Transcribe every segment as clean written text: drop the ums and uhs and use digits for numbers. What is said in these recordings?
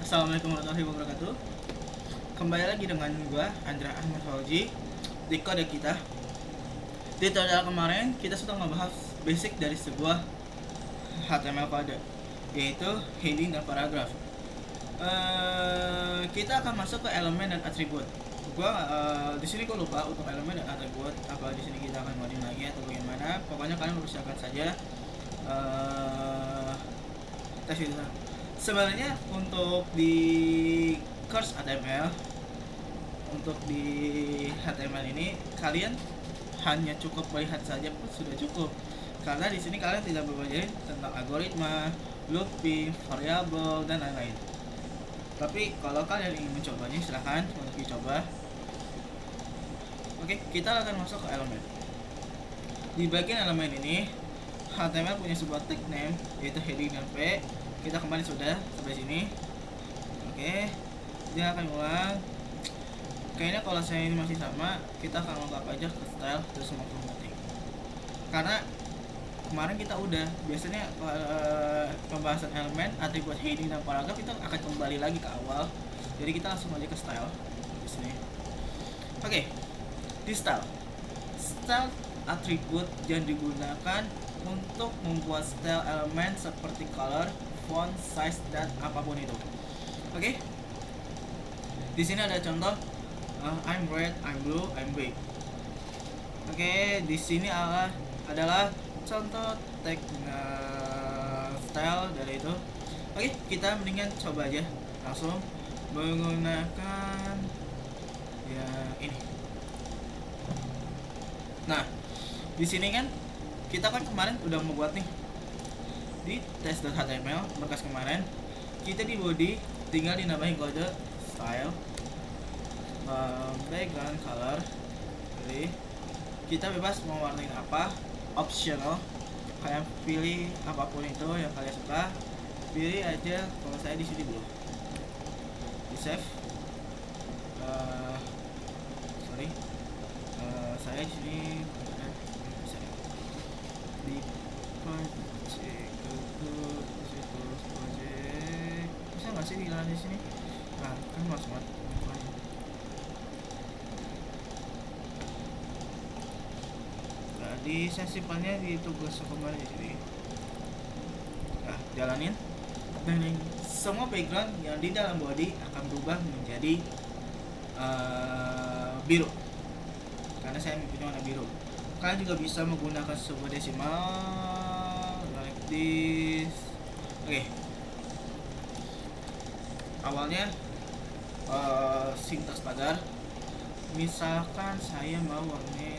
Assalamualaikum warahmatullahi wabarakatuh. Kembali lagi dengan gua Andra Ahmad Fauji di kode kita. Di tutorial kemarin kita sudah membahas basic dari sebuah HTML kode, yaitu heading dan paragraf. Kita akan masuk ke elemen dan atribut. Di sini gua lupa untuk elemen dan atribut apa di sini kita akan modin lagi atau bagaimana. Pokoknya kalian persiapkan saja tes itu. Sebenarnya untuk di course HTML, untuk di HTML ini kalian hanya cukup melihat saja pun sudah cukup, karena di sini kalian tidak belajar tentang algoritma, looping, variabel dan lain-lain. Tapi kalau kalian ingin mencobanya, silahkan untuk dicoba. Oke, kita akan masuk ke elemen. Di bagian elemen ini HTML punya sebuah tag name yaitu heading dan p. Kita kembali sudah sampai sini. Oke, dia akan ulang. Kayaknya kalau saya ini masih sama, kita akan lengkap aja ke style terus sama formatting. Karena kemarin kita udah biasanya pembahasan elemen, atribut, heading dan paragraf kita akan kembali lagi ke awal. Jadi kita langsung aja ke style di sini. Oke, di style atribut yang digunakan untuk membuat style elemen seperti color, font, size dan apapun itu. Oke. Di sini ada contoh I'm red, I'm blue, I'm big. Oke, di sini adalah contoh tag style dari itu. Oke, kita mendingan coba aja langsung menggunakan ya ini. Nah, di sini kan kita kan kemarin udah membuat nih di test.html bekas kemarin. Kita di body tinggal dinambahin kode style, background color. Jadi kita bebas mau warnain apa, optional. Kalian pilih apapun itu yang kalian suka. Pilih aja, kalau saya di sini dulu. Di save. Saya di sini di project bisa nggak sih dijalan di sini? Nah, kan mas banget. Jadi saya simpannya di tugas kemarin di sini. Nah, jalanin. Dan semua background yang di dalam body akan berubah menjadi biru, karena saya mempunyai warna biru. Kalian juga bisa menggunakan sebuah desimal like this. Oke. Awalnya sintaks pagar. Misalkan saya mau warna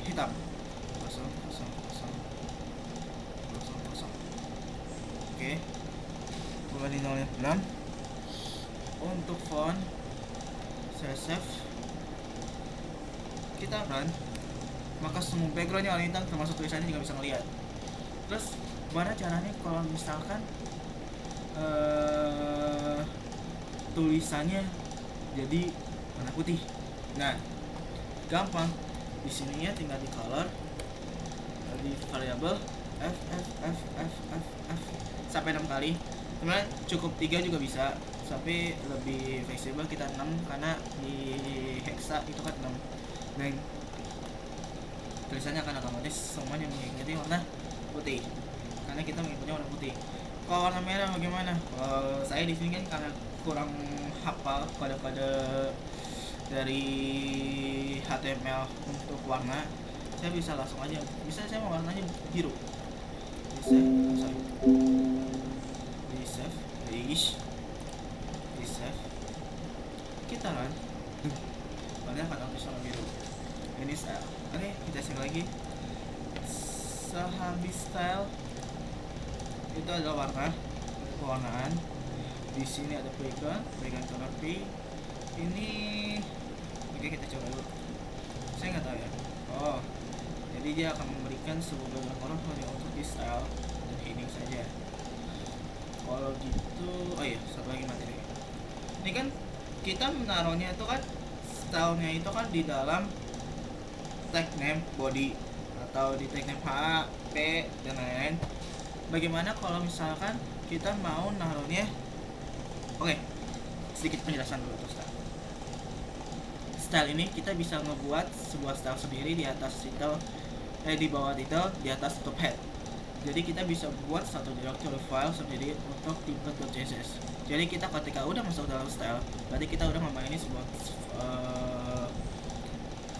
hitam. Kosong. Oke. Kembali 06. Untuk font saya save, kita run, maka semua backgroundnya warna hitam termasuk tulisannya juga bisa ngeliat. Terus gimana caranya kalau misalkan tulisannya jadi warna putih? Nah, gampang. Di sininya tinggal di color, di variable f sampai 6 kali. Sebenarnya cukup 3 juga bisa, tapi lebih fleksibel kita 6 karena di hexa itu kan 6. Dan tulisannya akan otomatis semuanya mengikuti warna putih, karena kita mengikutnya warna putih. Kalau warna merah bagaimana? Kalau saya di sini kan karena kurang hafal kode-kode dari HTML untuk warna, saya bisa langsung aja. Bisa saya mau warnanya biru. Bisa save. Kita run. Padahal kan aku sama biru. Ini style. Oke, kita save lagi. Sehabis style itu adalah warna, pewarnaan. Di sini ada background color P. Ini oke, kita coba dulu. Saya nggak tahu ya. Oh, jadi dia akan memberikan sebuah background color hanya untuk di style dan heading saja. Kalau gitu, oh iya, satu lagi materi. Ini kan kita menaruhnya itu kan stylenya itu kan di dalam tag name body atau di tag name H, P dan lain-lain. bagaimana kalau misalkan kita mau naruhnya. Oke, sedikit penjelasan dulu untuk style ini. Kita bisa ngebuat sebuah style sendiri di atas title, di bawah title, di atas top head. Jadi kita bisa buat satu directory file sendiri untuk template.css. Jadi kita ketika udah masuk dalam style, berarti kita udah memainkan sebuah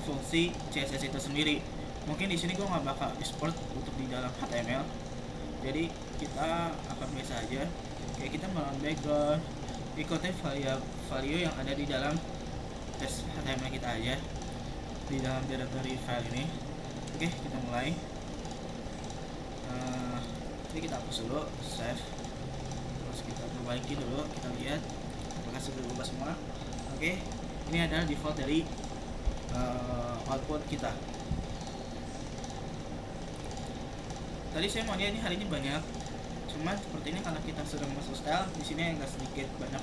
fungsi CSS itu sendiri. Mungkin di sini gue nggak bakal export untuk di dalam HTML. Jadi kita akan biasa aja, kayak kita melakukan background, ikutin value yang ada di dalam teks HTML kita aja di dalam directory file ini. Oke, kita mulai. Ini kita hapus dulu, save, terus kita perbaiki dulu, kita lihat apakah sudah berubah semua. Oke, ini adalah default dari output kita. Tadi saya mau lihat ini hari ini banyak, cuman seperti ini karena kita sudah masuk style. Di sini agak sedikit banyak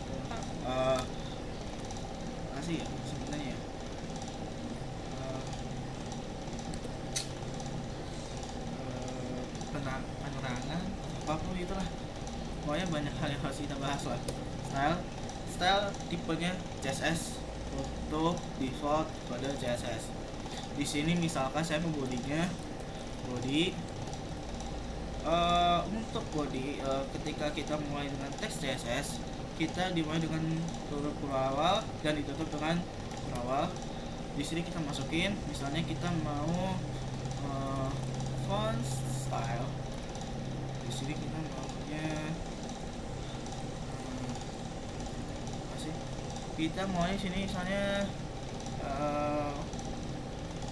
kasih ya sebenarnya ya. Penerangan apapun itulah, pokoknya banyak hal yang harus kita bahas lah. Style tipenya CSS untuk default kode CSS. Di sini misalkan saya mau bodinya body. Untuk body, ketika kita mulai dengan teks CSS, kita dimulai dengan huruf awal dan ditutup dengan awal. Di sini kita masukin, misalnya kita mau font style. Di sini kita maunya kita maunya sini misalnya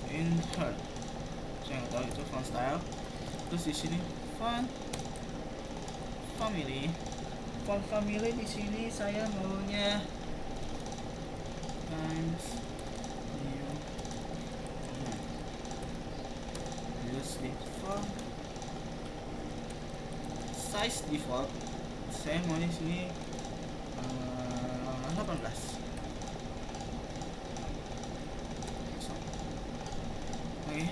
insert. Saya nggak tahu itu font style. Terus di sini font family. Font family di sini saya maunya Times New Roman. Use default. Size default. Saya maunya sini 18. Oke.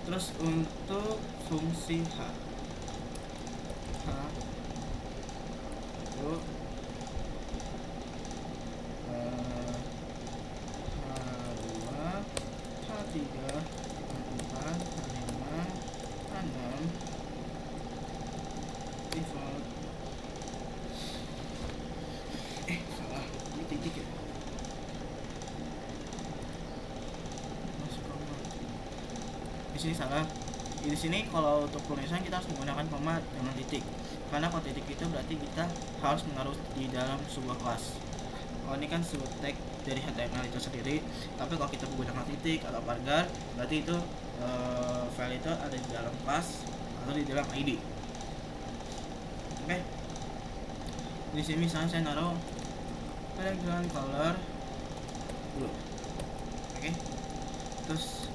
Terus untuk fungsi H itu H2, H3, H4, H5, H6 default. Salah, ini titik ya. Masuk koma. Di sini salah. Di sini kalau untuk penulisan kita harus menggunakan koma dengan titik, karena kalau titik itu berarti kita harus menaruh di dalam sebuah kelas. Kalau ini kan sebuah tag dari HTML itu sendiri, tapi kalau kita menggunakan titik atau varchar, berarti itu file itu ada di dalam kelas atau di dalam ID. Oke. Di sini misalnya saya naruh background color blue. Oke. Terus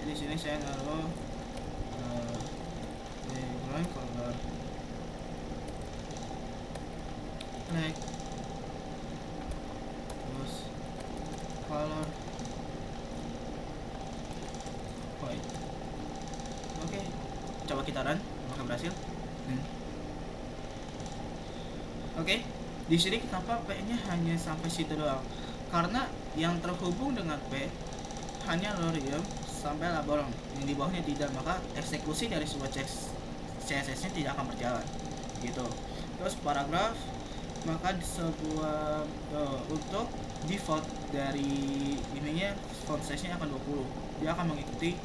di sini saya naruh background color black, terus color white. Oke, coba kita run apakah berhasil. Oke, di sini kenapa P-nya hanya sampai situ doang? Karena yang terhubung dengan P hanya lorem sampai laborum, yang di bawahnya tidak, maka eksekusi dari sebuah CSS-nya tidak akan berjalan gitu. Terus paragraf, maka sebuah untuk default dari ininya font size-nya akan 20. Dia akan mengikuti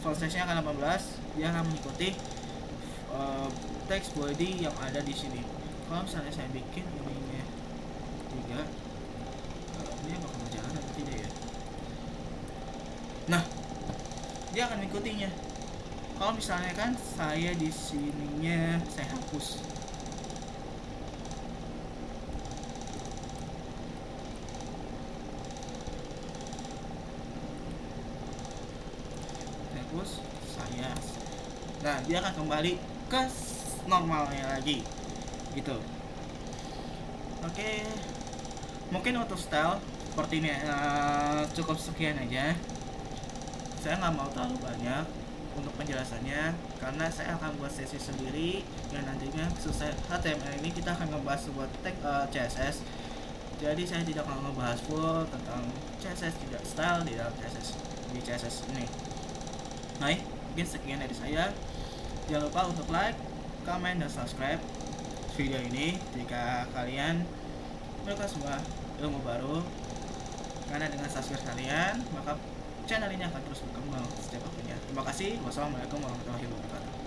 font size-nya akan 18. Dia akan mengikuti text body yang ada di sini. Kalau misalnya saya bikin ininya 3, ini bakal berjalan atau tidak ya? Nah, dia akan mengikutinya. Kalau misalnya kan saya di sininya saya hapus. Saya, nah dia akan kembali ke normalnya lagi gitu. Oke, mungkin untuk style seperti ini cukup sekian aja. saya nggak mau terlalu banyak untuk penjelasannya, karena saya akan buat sesi sendiri yang nantinya selesai HTML ini kita akan ngebahas sebuah tag CSS. Jadi saya tidak akan ngebahas full tentang CSS, tidak style di dalam CSS ini. Nah, mungkin sekian dari saya. Jangan lupa untuk like, comment, dan subscribe video ini jika kalian menemukan semua ilmu baru, karena dengan subscribe kalian maka channel ini akan terus berkembang setiap waktunya. Terima kasih. Wassalamualaikum warahmatullahi wabarakatuh.